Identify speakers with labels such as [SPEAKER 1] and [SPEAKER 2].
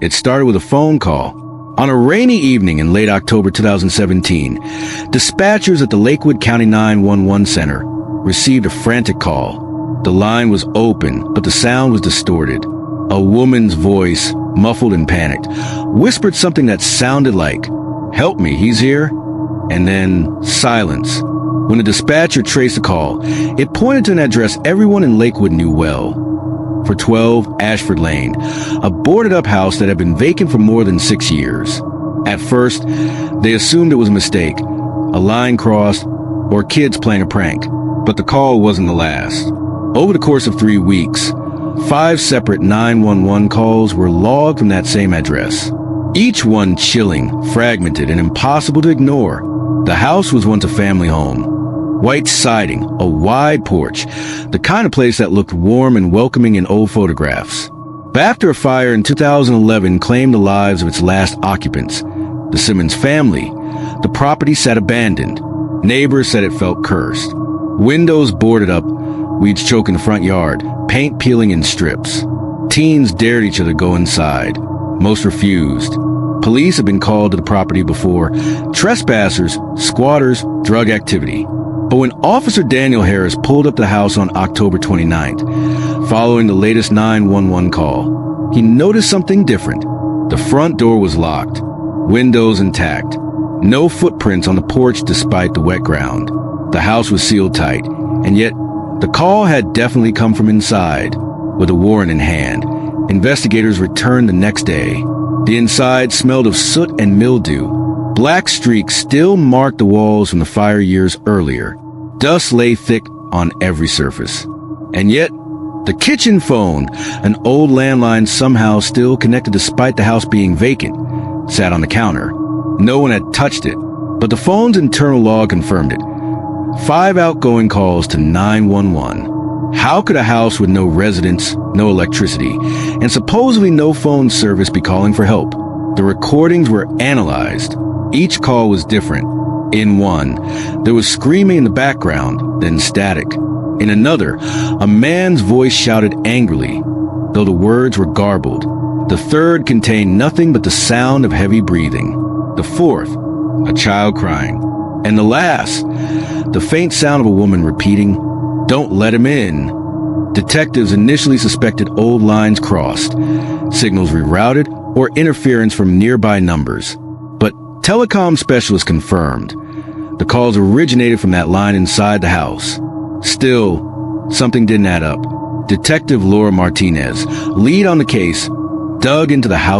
[SPEAKER 1] It started with a phone call. On a rainy evening in late October 2017, dispatchers at the Lakewood County 911 Center received a frantic call. The line was open, but the sound was distorted. A woman's voice, muffled and panicked, whispered something that sounded like, "Help me, he's here." And then silence. When the dispatcher traced the call, it pointed to an address everyone in Lakewood knew well. 412 Ashford Lane, a boarded-up house that had been vacant for more than 6 years. At first, they assumed it was a mistake, a line crossed, or kids playing a prank. But the call wasn't the last. Over the course of 3 weeks, 5 separate 911 calls were logged from that same address. Each one chilling, fragmented, and impossible to ignore. The house was once a family home. White siding, a wide porch, the kind of place that looked warm and welcoming in old photographs. But after a fire in 2011 claimed the lives of its last occupants, the Simmons family, the property sat abandoned. Neighbors said it felt cursed. Windows boarded up, weeds choking the front yard, paint peeling in strips. Teens dared each other go inside. Most refused. Police had been called to the property before. Trespassers, squatters, drug activity. But when Officer Daniel Harris pulled up the house on October 29th, following the latest 911 call, he noticed something different. The front door was locked, windows intact, no footprints on the porch despite the wet ground. The house was sealed tight, and yet the call had definitely come from inside. With a warrant in hand, investigators returned the next day. The inside smelled of soot and mildew. Black streaks still marked the walls from the fire years earlier. Dust lay thick on every surface. And yet, the kitchen phone, an old landline somehow still connected despite the house being vacant, sat on the counter. No one had touched it, but the phone's internal log confirmed it. 5 outgoing calls to 911. How could a house with no residents, no electricity, and supposedly no phone service be calling for help? The recordings were analyzed. Each call was different. In one, there was screaming in the background, then static. In another, a man's voice shouted angrily, though the words were garbled. The third contained nothing but the sound of heavy breathing. The fourth, a child crying. And the last, the faint sound of a woman repeating, "Don't let him in." Detectives initially suspected old lines crossed, signals rerouted, or interference from nearby numbers. But telecom specialists confirmed the calls originated from that line inside the house. Still, something didn't add up. Detective Laura Martinez, lead on the case, dug into the house